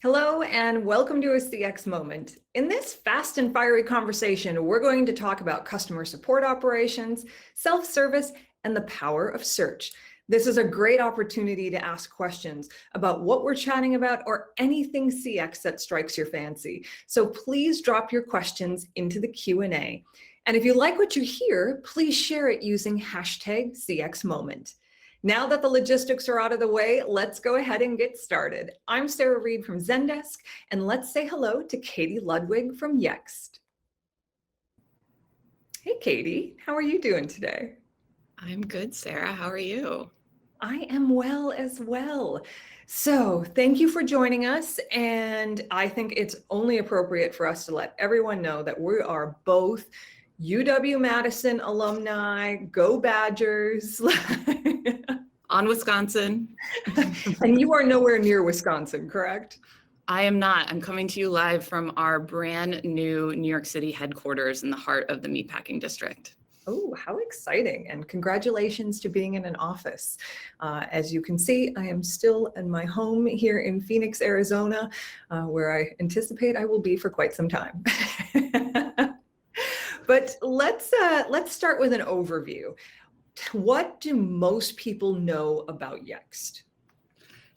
Hello and welcome to a CX Moment. In this fast and fiery conversation, we're going to talk about customer support operations, self-service, and the power of search. This is a great opportunity to ask questions about what we're chatting about or anything CX that strikes your fancy. So please drop your questions into the Q&A. And if you like what you hear, please share it using hashtag CX Moment. Now that the logistics are out of the way, let's go ahead and get started. I'm Sarah Reed from Zendesk, and let's say hello to Katie Ludwig from Yext. Hey, Katie, how are you doing today? I'm good, Sarah. How are you? I am well as well. So thank you for joining us. And I think it's only appropriate for us to let everyone know that we are both UW-Madison alumni, go Badgers. On Wisconsin. And you are nowhere near Wisconsin, correct? I am not. I'm coming to you live from our brand new New York City headquarters in the heart of the meatpacking district. Oh, how exciting. And congratulations to being in an office. As you can see, I am still in my home here in Phoenix, Arizona, where I anticipate I will be for quite some time. But let's start with an overview. What do most people know about Yext?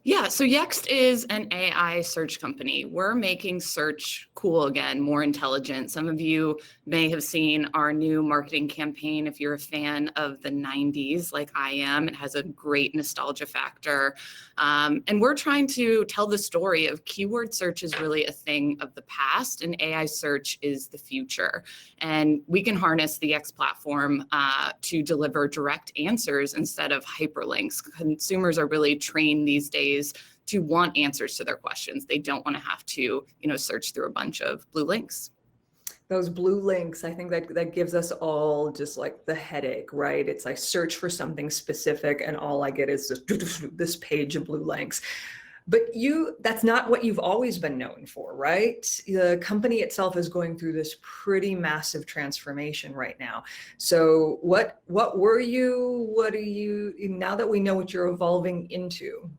Yeah, so Yext is an AI search company. We're making search cool again, more intelligent. Some of you may have seen our new marketing campaign if you're a fan of the 90s like I am. It has a great nostalgia factor. And we're trying to tell the story of keyword search is really a thing of the past and AI search is the future. And we can harness the Yext platform to deliver direct answers instead of hyperlinks. Consumers are really trained these days to want answers to their questions. They don't want to have to, search through a bunch of blue links. Those blue links, I think that gives us all just like the headache, right? It's I search for something specific and all I get is this page of blue links. But that's not what you've always been known for, right? The company itself is going through this pretty massive transformation right now. So what were you? What are you, now that we know what you're evolving into?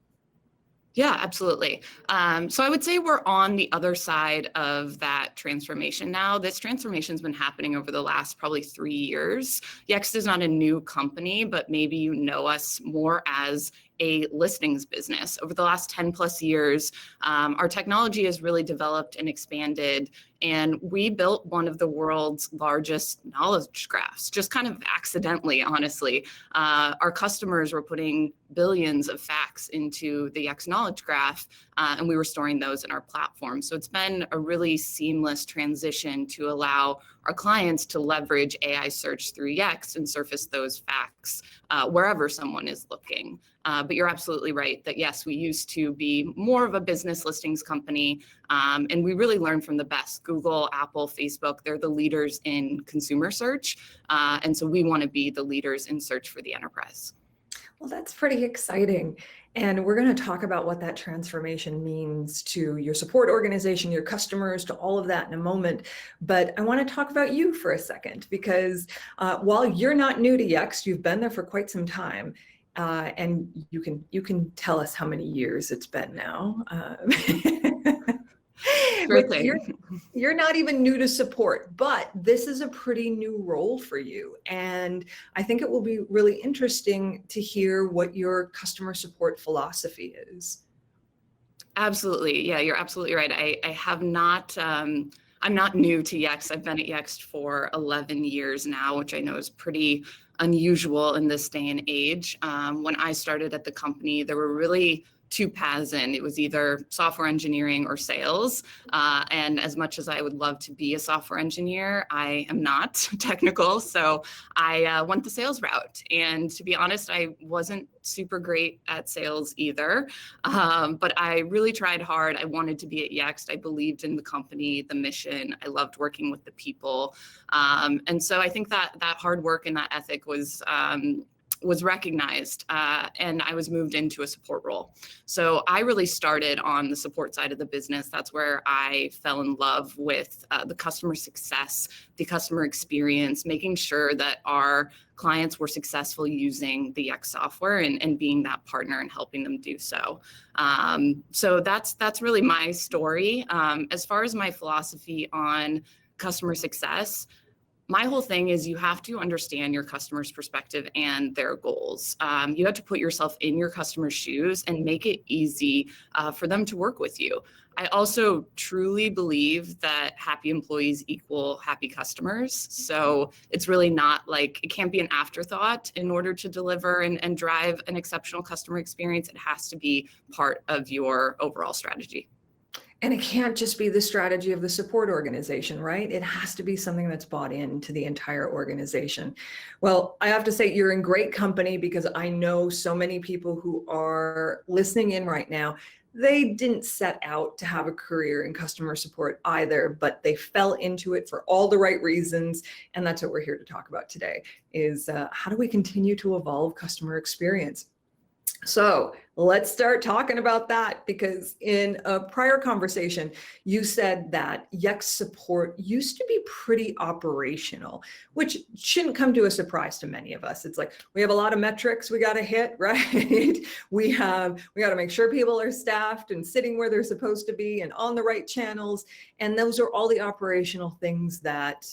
Yeah, absolutely. So I would say we're on the other side of that transformation now. This transformation has been happening over the last probably 3 years. Yext is not a new company, but maybe you know us more as a listings business. Over the last 10 plus years, our technology has really developed and expanded, and we built one of the world's largest knowledge graphs, just kind of accidentally, honestly. Our customers were putting billions of facts into the Yext knowledge graph, and we were storing those in our platform. So it's been a really seamless transition to allow our clients to leverage AI search through Yext and surface those facts wherever someone is looking. But you're absolutely right that yes, we used to be more of a business listings company, and we really learned from the best. Google, Apple, Facebook, they're the leaders in consumer search. And so we want to be the leaders in search for the enterprise. Well, that's pretty exciting. And we're going to talk about what that transformation means to your support organization, your customers, to all of that in a moment. But I want to talk about you for a second, because while you're not new to Yext, you've been there for quite some time. And you can tell us how many years it's been now. Sure But thing. you're not even new to support, but this is a pretty new role for you. And I think it will be really interesting to hear what your customer support philosophy is. Absolutely. Yeah, you're absolutely right. I have not, I'm not new to Yext. I've been at Yext for 11 years now, which I know is pretty unusual in this day and age. When I started at the company, there were really two paths in. It was either software engineering or sales. And as much as I would love to be a software engineer, I am not technical. So I went the sales route. And to be honest, I wasn't super great at sales either. But I really tried hard. I wanted to be at Yext. I believed in the company, the mission. I loved working with the people. And so I think that hard work and that ethic was was recognized and I was moved into a support role. So I really started on the support side of the business. That's where I fell in love with the customer success, the customer experience, making sure that our clients were successful using the Yext software and being that partner and helping them do so. So that's really my story. As far as my philosophy on customer success, my whole thing is you have to understand your customer's perspective and their goals. You have to put yourself in your customer's shoes and make it easy for them to work with you. I also truly believe that happy employees equal happy customers. So it's really not like, it can't be an afterthought in order to deliver and drive an exceptional customer experience. It has to be part of your overall strategy. And it can't just be the strategy of the support organization, right? It has to be something that's bought into the entire organization. Well, I have to say you're in great company because I know so many people who are listening in right now. They didn't set out to have a career in customer support either, but they fell into it for all the right reasons. And that's what we're here to talk about today is how do we continue to evolve customer experience? So let's start talking about that, because in a prior conversation, you said that Yext support used to be pretty operational, which shouldn't come to a surprise to many of us. It's like, we have a lot of metrics we got to hit, right? we got to make sure people are staffed and sitting where they're supposed to be and on the right channels. And those are all the operational things that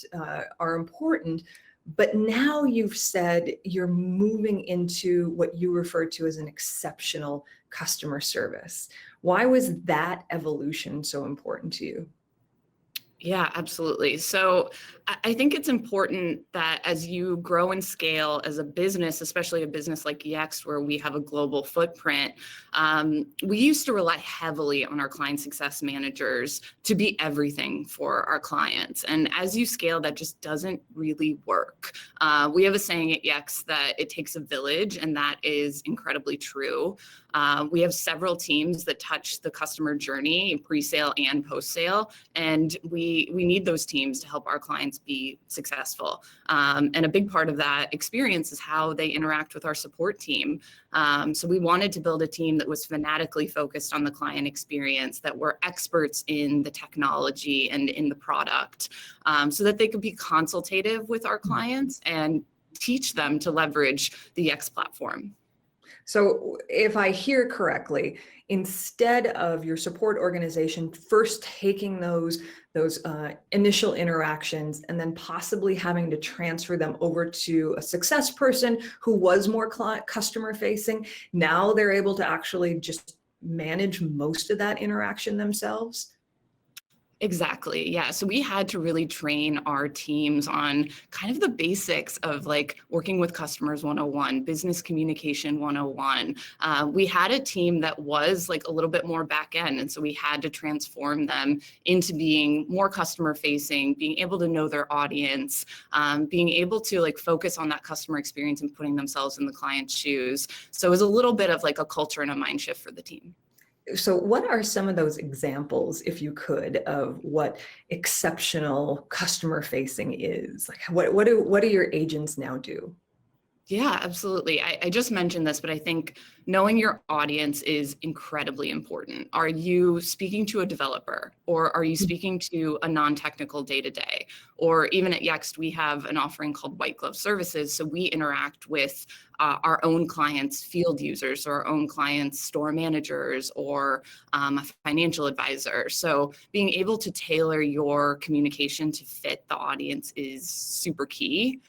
are important. But now you've said you're moving into what you refer to as an exceptional customer service. Why was that evolution so important to you? Yeah, absolutely. So I think it's important that as you grow and scale as a business, especially a business like Yext, where we have a global footprint, we used to rely heavily on our client success managers to be everything for our clients. And as you scale, that just doesn't really work. We have a saying at Yext that it takes a village, and that is incredibly true. We have several teams that touch the customer journey, pre-sale and post-sale, and we need those teams to help our clients be successful. And a big part of that experience is how they interact with our support team. So we wanted to build a team that was fanatically focused on the client experience, that were experts in the technology and in the product, so that they could be consultative with our clients and teach them to leverage the Yext platform. So if I hear correctly, instead of your support organization first taking those initial interactions and then possibly having to transfer them over to a success person who was more customer facing, now they're able to actually just manage most of that interaction themselves? Exactly. Yeah. So we had to really train our teams on kind of the basics of like working with customers 101, business communication 101. We had a team that was like a little bit more back end. And so we had to transform them into being more customer facing, being able to know their audience, being able to like focus on that customer experience and putting themselves in the client's shoes. So it was a little bit of like a culture and a mind shift for the team. So what are some of those examples, if you could, of what exceptional customer facing is? Like what do your agents now do? Yeah, absolutely. I just mentioned this, but I think knowing your audience is incredibly important. Are you speaking to a developer, or are you speaking to a non-technical day-to-day? Or even at Yext, we have an offering called White Glove Services. So we interact with our own clients' field users, or our own clients' store managers, or a financial advisor. So being able to tailor your communication to fit the audience is super key.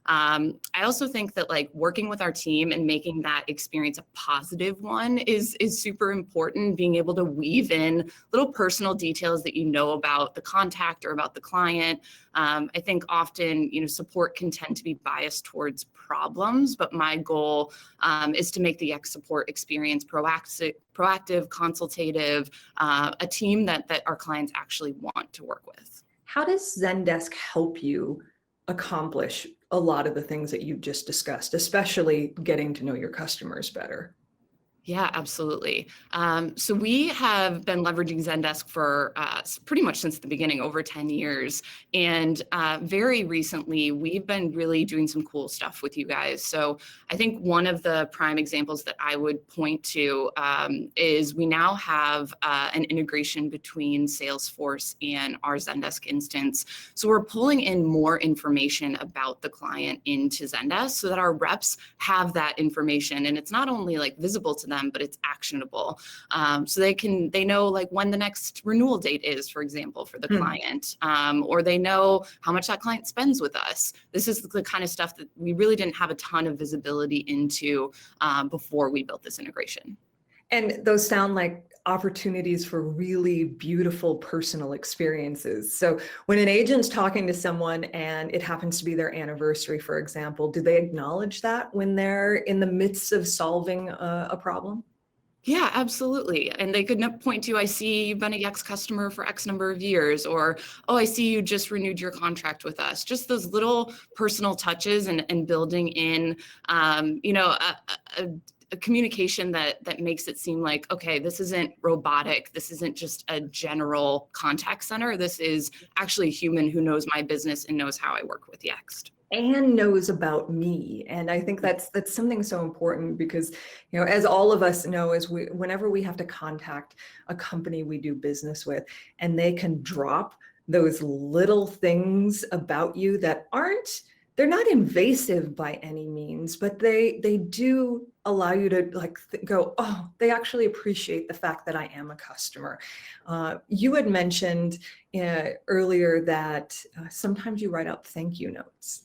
I also think that like working with our team and making that experience a positive one is super important. Being able to weave in little personal details that you know about the contact or about the client. I think often, support can tend to be biased towards problems, but my goal is to make the Yext support experience proactive, consultative, a team that our clients actually want to work with. How does Zendesk help you accomplish a lot of the things that you just discussed, especially getting to know your customers better? Yeah, absolutely. So we have been leveraging Zendesk for pretty much since the beginning, over 10 years. And very recently, we've been really doing some cool stuff with you guys. So I think one of the prime examples that I would point to is we now have an integration between Salesforce and our Zendesk instance. So we're pulling in more information about the client into Zendesk so that our reps have that information. And it's not only like visible to them, but it's actionable. So they know like when the next renewal date is, for example, for the client, or they know how much that client spends with us. This is the kind of stuff that we really didn't have a ton of visibility into before we built this integration. And those sound like opportunities for really beautiful personal experiences. So when an agent's talking to someone and it happens to be their anniversary, for example, do they acknowledge that when they're in the midst of solving a problem? Yeah, absolutely. And they could point to, I see you've been a Yext customer for X number of years, or, oh, I see you just renewed your contract with us. Just those little personal touches and building in, a communication that makes it seem like, okay, this isn't robotic. This isn't just a general contact center. This is actually a human who knows my business and knows how I work with Yext. And knows about me. And I think that's something so important because, as all of us know, whenever we have to contact a company we do business with, and they can drop those little things about you that they're not invasive by any means, but they do allow you to go, oh, they actually appreciate the fact that I am a customer. You had mentioned earlier that sometimes you write out thank you notes.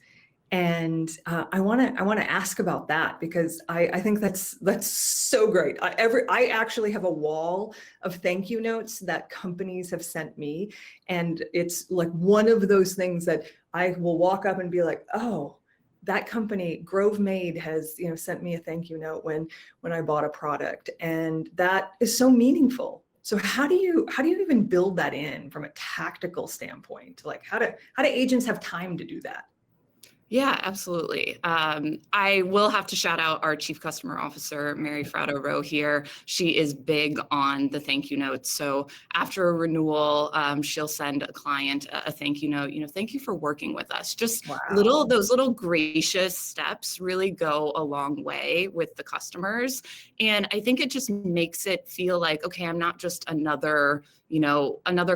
And I want to ask about that because I think that's so great. I actually have a wall of thank you notes that companies have sent me, and it's like one of those things that I will walk up and be like, oh, that company Grove Made has sent me a thank you note when I bought a product, and that is so meaningful. So how do you even build that in from a tactical standpoint? Like how do agents have time to do that? Yeah, absolutely. I will have to shout out our Chief Customer Officer, Mary Fraudo-Rowe here. She is big on the thank you notes. So after a renewal, she'll send a client a thank you note. Thank you for working with us. Just Wow. those little gracious steps really go a long way with the customers. And I think it just makes it feel like, okay, I'm not just another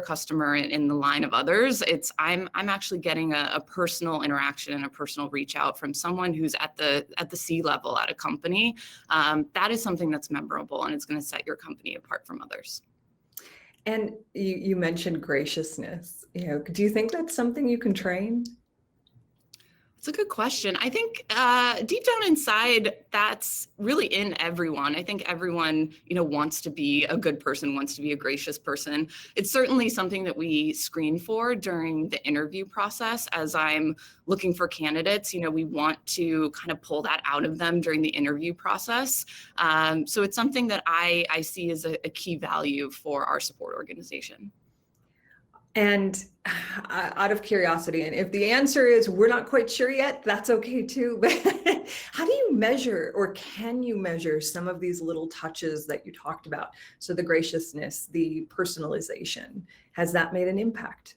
customer in the line of others. I'm actually getting a personal interaction and a personal reach out from someone who's at the C level at a company. That is something that's memorable, and it's going to set your company apart from others. And you mentioned graciousness. Do you think that's something you can train? It's a good question. I think deep down inside, that's really in everyone. I think everyone, wants to be a good person, wants to be a gracious person. It's certainly something that we screen for during the interview process. As I'm looking for candidates, we want to kind of pull that out of them during the interview process. So it's something that I see as a key value for our support organization. And out of curiosity, and if the answer is we're not quite sure yet, that's okay too. But how do you measure, or can you measure some of these little touches that you talked about? So the graciousness, the personalization, has that made an impact?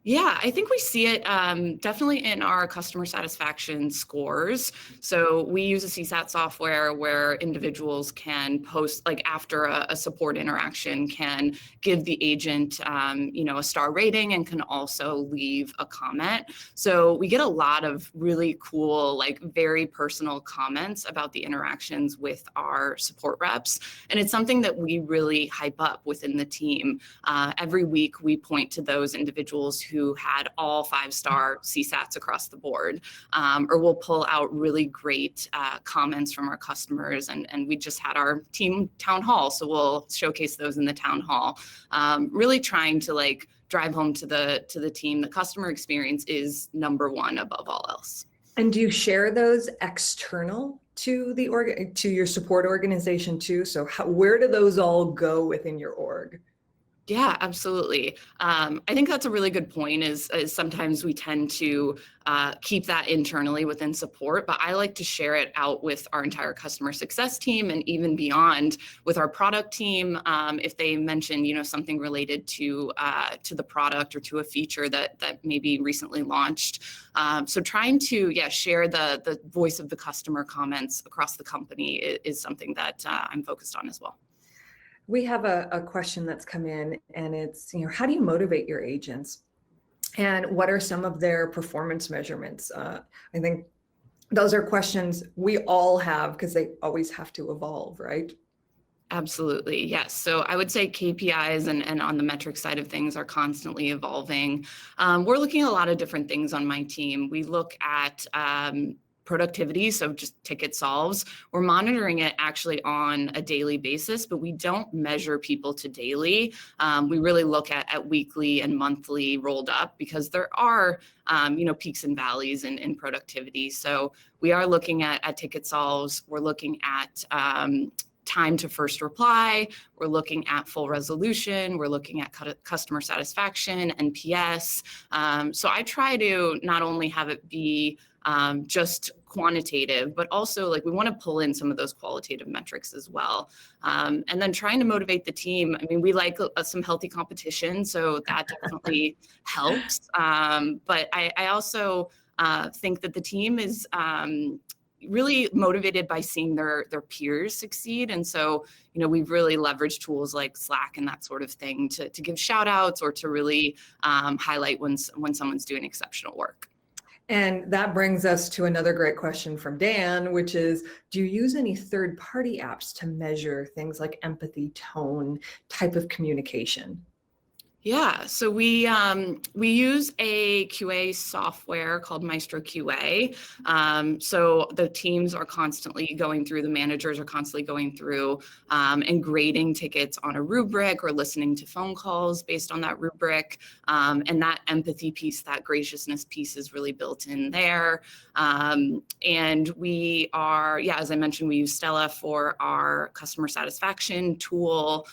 Yeah, I think we see it definitely in our customer satisfaction scores. So we use a CSAT software where individuals can post, like after a support interaction, can give the agent, a star rating and can also leave a comment. So we get a lot of really cool, like very personal comments about the interactions with our support reps. And it's something that we really hype up within the team. Every week we point to those individuals who had all 5-star CSATs across the board, or we'll pull out really great comments from our customers. And we just had our team town hall, so we'll showcase those in the town hall, really trying to drive home to the team. The customer experience is number one above all else. And do you share those external to to your support organization too? So where do those all go within your org? Yeah, absolutely. I think that's a really good point is sometimes we tend to keep that internally within support, but I like to share it out with our entire customer success team and even beyond with our product team. If they mention, something related to the product or to a feature that maybe recently launched. So trying to, share the voice of the customer comments across the company is something that I'm focused on as well. We have a question that's come in, and it's, how do you motivate your agents? And what are some of their performance measurements? I think those are questions we all have because they always have to evolve, right? Absolutely. Yes. So I would say KPIs and on the metric side of things are constantly evolving. We're looking at a lot of different things on my team. We look at productivity, so just ticket solves. We're monitoring it actually on a daily basis, but we don't measure people to daily. We really look at weekly and monthly rolled up because there are peaks and valleys in productivity. So we are looking at ticket solves. We're looking at time to first reply. We're looking at full resolution. We're looking at customer satisfaction, NPS. So I try to not only have it be just quantitative, but also we want to pull in some of those qualitative metrics as well. And then trying to motivate the team. I mean, we like some healthy competition, so that definitely helps. But I also think that the team is really motivated by seeing their peers succeed. And so, we've really leveraged tools like Slack and that sort of thing to give shout outs or to really highlight when someone's doing exceptional work. And that brings us to another great question from Dan, which is, do you use any third-party apps to measure things like empathy, tone, type of communication? Yeah, so we use a QA software called Maestro QA. So the teams are constantly going through, the managers are constantly going through and grading tickets on a rubric or listening to phone calls based on that rubric. And that empathy piece, that graciousness piece is really built in there. And we are, as I mentioned, we use Stella for our customer satisfaction tool.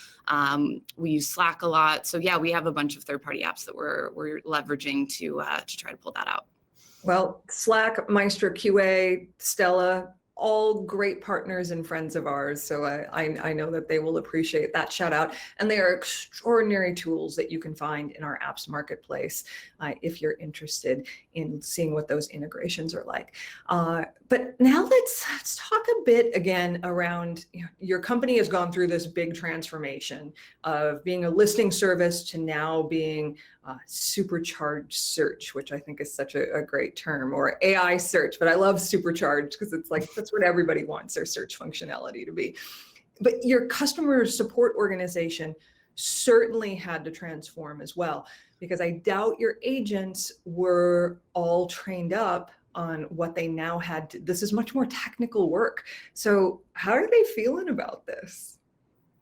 We use Slack a lot. So we have a bunch of third-party apps that we're leveraging to try to pull that out. Well, Slack, Maestro QA, Stella, all great partners and friends of ours. So I know that they will appreciate that shout out. And they are extraordinary tools that you can find in our apps marketplace if you're interested in seeing what those integrations are like. But now let's talk a bit again around, your company has gone through this big transformation of being a listing service to now being supercharged search, which I think is such a great term, or AI search, but I love supercharged because it's that's what everybody wants their search functionality to be. But your customer support organization certainly had to transform as well, because I doubt your agents were all trained up on what they now had to. This is much more technical work. So how are they feeling about this?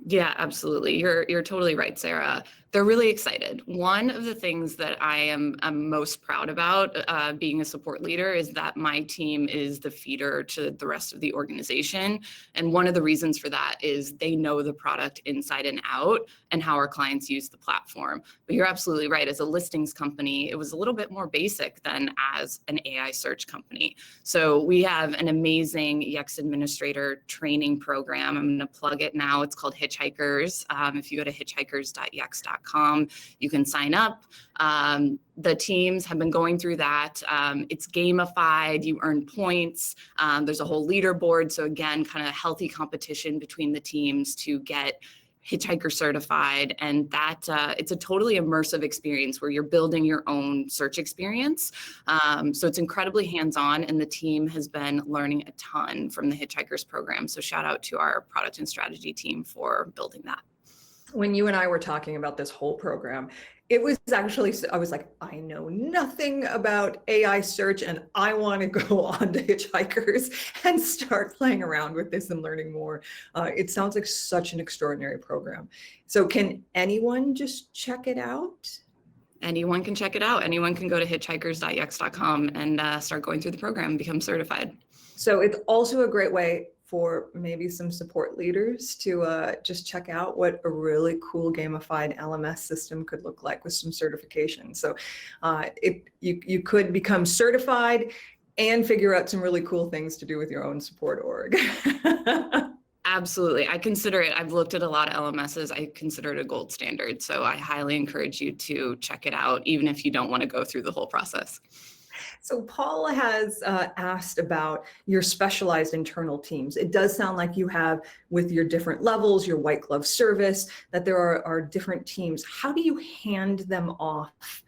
Yeah, absolutely. You're totally right, Sarah. They're really excited. One of the things that I'm most proud about being a support leader is that my team is the feeder to the rest of the organization. And one of the reasons for that is they know the product inside and out and how our clients use the platform. But you're absolutely right. As a listings company, it was a little bit more basic than as an AI search company. So we have an amazing Yext administrator training program. I'm going to plug it now. It's called Hitchhikers. If you go to hitchhikers.yext.com, you can sign up. The teams have been going through that. It's gamified, you earn points. There's a whole leaderboard. So again, kind of healthy competition between the teams to get Hitchhiker certified. And that it's a totally immersive experience where you're building your own search experience. So it's incredibly hands-on, and the team has been learning a ton from the Hitchhikers program. So shout out to our product and strategy team for building that. When you and I were talking about this whole program, it was actually, I was like, I know nothing about AI search, and I want to go on to Hitchhikers and start playing around with this and learning more. It sounds like such an extraordinary program. So can anyone just check it out? Anyone can check it out. Anyone can go to hitchhikers.yext.com and start going through the program and become certified. So it's also a great way for maybe some support leaders to just check out what a really cool gamified LMS system could look like with some certification. So you could become certified and figure out some really cool things to do with your own support org. Absolutely. I consider it, I've looked at a lot of LMSs. I consider it a gold standard. So I highly encourage you to check it out, even if you don't want to go through the whole process. So Paul has asked about your specialized internal teams. It does sound like you have, with your different levels, your white glove service, that there are different teams. How do you hand them off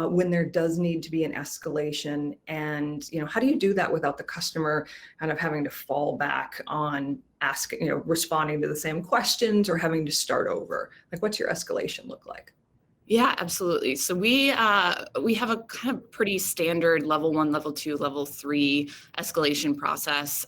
when there does need to be an escalation? And how do you do that without the customer kind of having to fall back on asking, responding to the same questions or having to start over? Like, what's your escalation look like? Yeah, absolutely. So we have a kind of pretty standard level 1, level 2, level 3 escalation process.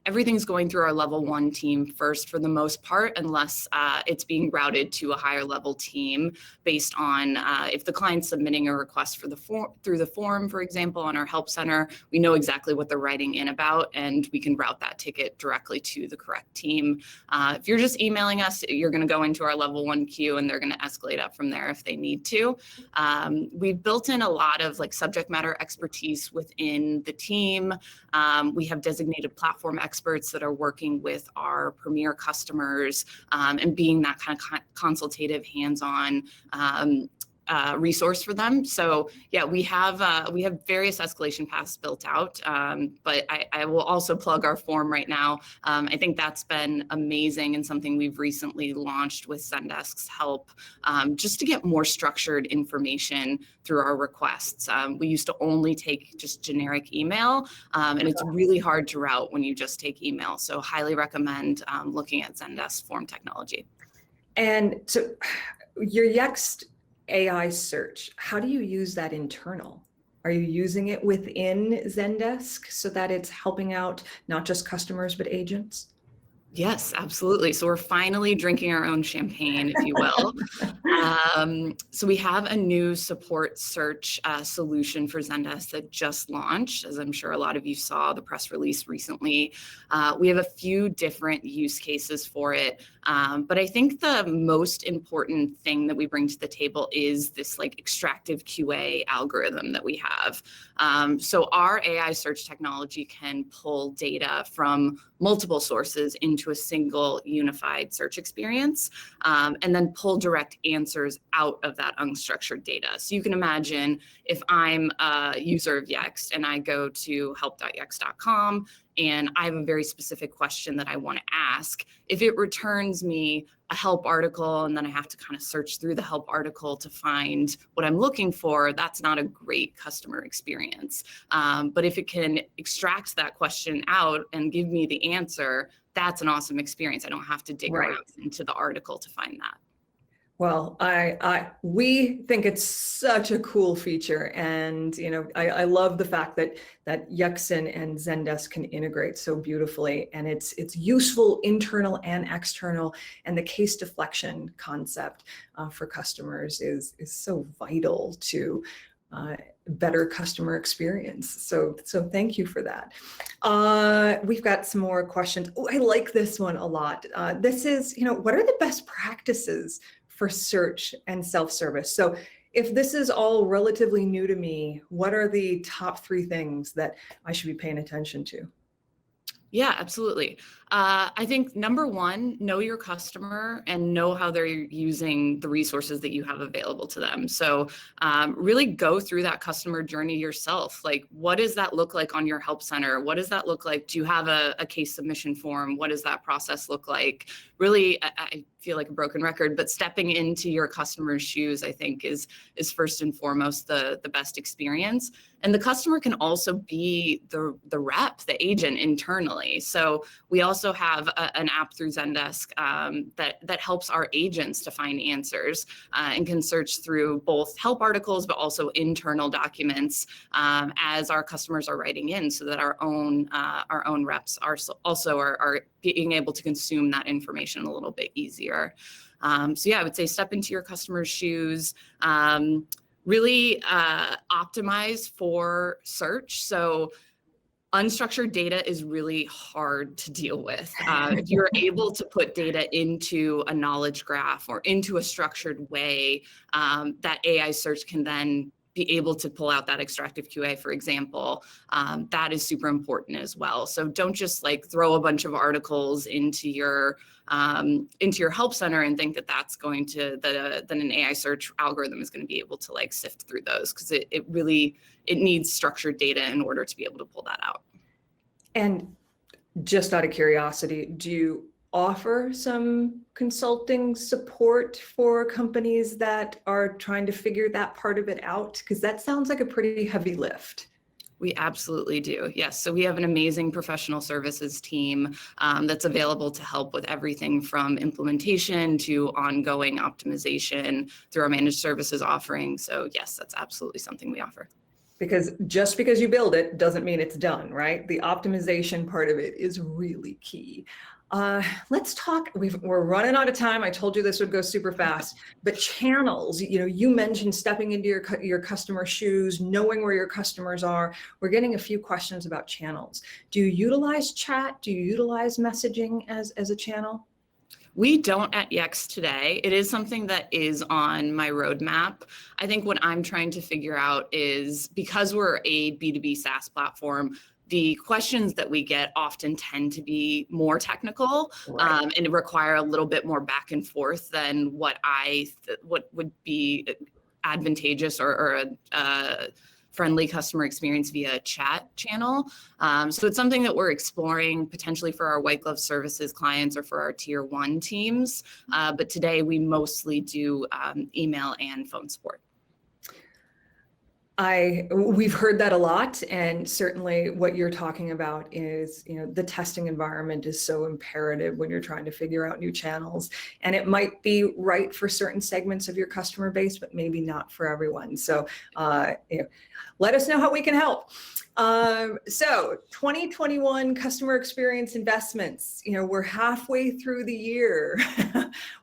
Everything's going through our level 1 team first for the most part, unless it's being routed to a higher level team based on if the client's submitting a request for through the form, for example, on our help center, we know exactly what they're writing in about, and we can route that ticket directly to the correct team. If you're just emailing us, you're going to go into our level 1 queue, and they're going to escalate up from there if they need to. We've built in a lot of subject matter expertise within the team. We have designated platform experts that are working with our premier customers and being that kind of consultative, hands-on resource for them. So yeah, we have various escalation paths built out, but I will also plug our form right now. I think that's been amazing and something we've recently launched with Zendesk's help, just to get more structured information through our requests. We used to only take just generic email, and it's really hard to route when you just take email. So highly recommend looking at Zendesk's form technology. And so your Yext AI search, how do you use that internal? Are you using it within Zendesk so that it's helping out not just customers, but agents? Yes, absolutely. So we're finally drinking our own champagne, if you will. So we have a new support search solution for Zendesk that just launched, as I'm sure a lot of you saw the press release recently. We have a few different use cases for it, but I think the most important thing that we bring to the table is this extractive QA algorithm that we have. So our AI search technology can pull data from multiple sources into a single unified search experience, and then pull direct answers out of that unstructured data. So you can imagine if I'm a user of Yext and I go to help.yext.com and I have a very specific question that I want to ask, if it returns me a help article and then I have to kind of search through the help article to find what I'm looking for, that's not a great customer experience. But if it can extract that question out and give me the answer, that's an awesome experience. I don't have to dig around into the article to find that. Well, we think it's such a cool feature, and I love the fact that Yext and Zendesk can integrate so beautifully, and it's useful internal and external, and the case deflection concept for customers is so vital to better customer experience. So thank you for that. We've got some more questions. Oh, I like this one a lot. This is, what are the best practices for search and self-service? So if this is all relatively new to me, what are the top 3 things that I should be paying attention to? Yeah, absolutely. I think number 1, know your customer and know how they're using the resources that you have available to them. So really go through that customer journey yourself. What does that look like on your help center? What does that look like? Do you have a case submission form? What does that process look like? Really, I feel like a broken record, but stepping into your customer's shoes, I think is first and foremost the best experience. And the customer can also be the rep, the agent internally. So we also have an app through Zendesk that helps our agents to find answers and can search through both help articles, but also internal documents as our customers are writing in, so that our own reps are being able to consume that information a little bit easier. So yeah, I would say step into your customer's shoes. Really optimize for search. So Unstructured data is really hard to deal with. If you're able to put data into a knowledge graph or into a structured way, that AI search can then be able to pull out that extractive QA, for example, that is super important as well. So don't just like throw a bunch of articles into your help center and think that that's going to, that an AI search algorithm is going to be able to like sift through those, because it needs structured data in order to be able to pull that out. And just out of curiosity, do you offer some consulting support for companies that are trying to figure that part of it out? Because that sounds like a pretty heavy lift. We absolutely do. Yes. So we have an amazing professional services team that's available to help with everything from implementation to ongoing optimization through our managed services offering. So yes, that's absolutely something we offer. Because just because you build it doesn't mean it's done, right? The optimization part of it is really key. Let's talk, we're running out of time. I told you this would go super fast, but channels, you mentioned stepping into your customer shoes, knowing where your customers are. We're getting a few questions about channels. Do you utilize chat? Do you utilize messaging as a channel? We don't at Yext today. It is something that is on my roadmap. I think what I'm trying to figure out is, because we're a B2B SaaS platform, the questions that we get often tend to be more technical, right, and require a little bit more back and forth than what would be advantageous or a friendly customer experience via chat channel. So it's something that we're exploring potentially for our white glove services clients or for our tier 1 teams. But today we mostly do email and phone support. We've heard that a lot, and certainly what you're talking about is, the testing environment is so imperative when you're trying to figure out new channels, and it might be right for certain segments of your customer base, but maybe not for everyone. So, let us know how we can help. So 2021 customer experience investments, we're halfway through the year.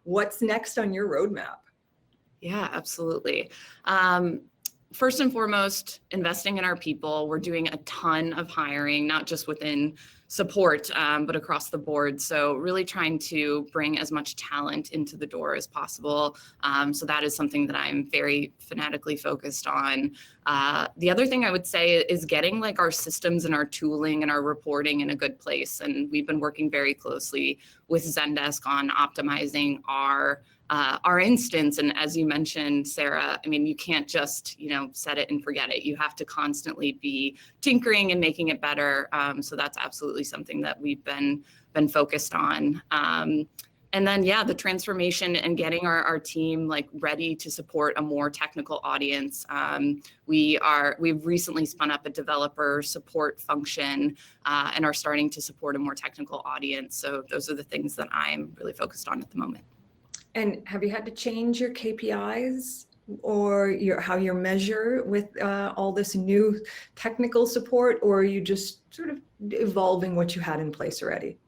What's next on your roadmap? Yeah, absolutely. First and foremost, investing in our people. We're doing a ton of hiring, not just within support, but across the board. So really trying to bring as much talent into the door as possible. So that is something that I'm very fanatically focused on. The other thing I would say is getting like our systems and our tooling and our reporting in a good place. And we've been working very closely with Zendesk on optimizing our instance. And as you mentioned, Sarah, I mean, you can't just, set it and forget it. You have to constantly be tinkering and making it better. So that's absolutely something that we've been focused on. And then, yeah, the transformation and getting our team like ready to support a more technical audience. We've recently spun up a developer support function and are starting to support a more technical audience. So those are the things that I'm really focused on at the moment. And have you had to change your KPIs or how you measure with all this new technical support, or are you just sort of evolving what you had in place already?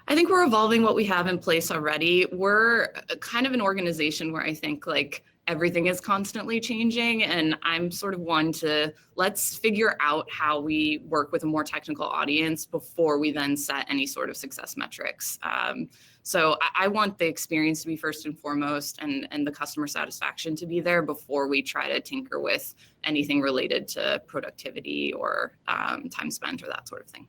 I think we're evolving what we have in place already. We're kind of an organization where I think like everything is constantly changing, and I'm sort of one to let's figure out how we work with a more technical audience before we then set any sort of success metrics. So I want the experience to be first and foremost, and the customer satisfaction to be there before we try to tinker with anything related to productivity or time spent or that sort of thing.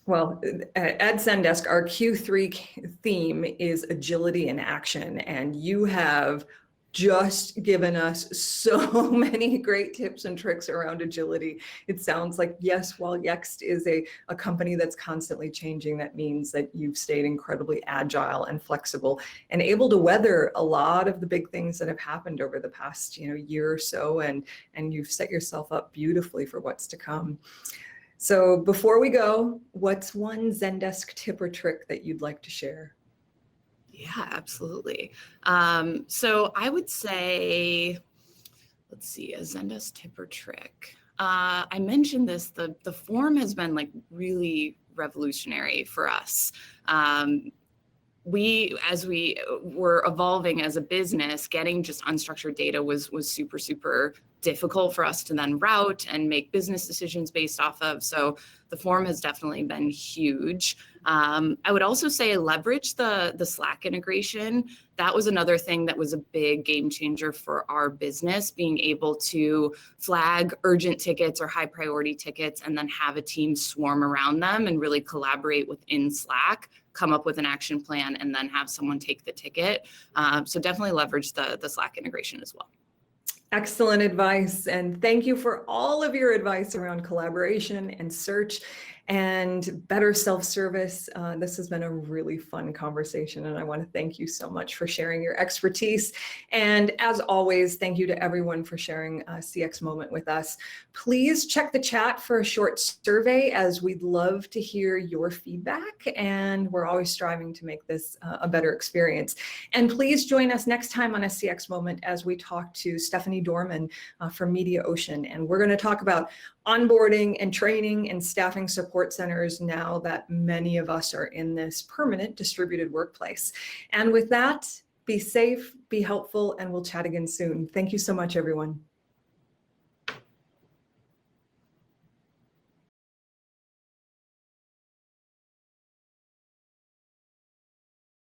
Well, at Zendesk, our Q3 theme is agility in action, and you have just given us so many great tips and tricks around agility. It sounds like, yes, while Yext is a company that's constantly changing, that means that you've stayed incredibly agile and flexible and able to weather a lot of the big things that have happened over the past year or so, and you've set yourself up beautifully for what's to come. So before we go, what's one Zendesk tip or trick that you'd like to share? Yeah, absolutely. So I would say, let's see, a Zendesk tip or trick. I mentioned this, the form has been like really revolutionary for us. as we were evolving as a business, getting just unstructured data was super, super difficult for us to then route and make business decisions based off of. So the forum has definitely been huge. I would also say leverage the Slack integration. That was another thing that was a big game changer for our business, being able to flag urgent tickets or high priority tickets and then have a team swarm around them and really collaborate within Slack, come up with an action plan, and then have someone take the ticket. So definitely leverage the Slack integration as well. Excellent advice. And thank you for all of your advice around collaboration and search and better self-service. This has been a really fun conversation, and I want to thank you so much for sharing your expertise. And as always, thank you to everyone for sharing CX Moment with us. Please check the chat for a short survey, as we'd love to hear your feedback, and we're always striving to make this a better experience. And please join us next time on a CX Moment as we talk to Stephanie Dorman from Media Ocean, and we're going to talk about onboarding and training and staffing support centers now that many of us are in this permanent distributed workplace. And with that, be safe, be helpful, and we'll chat again soon. Thank you so much, everyone.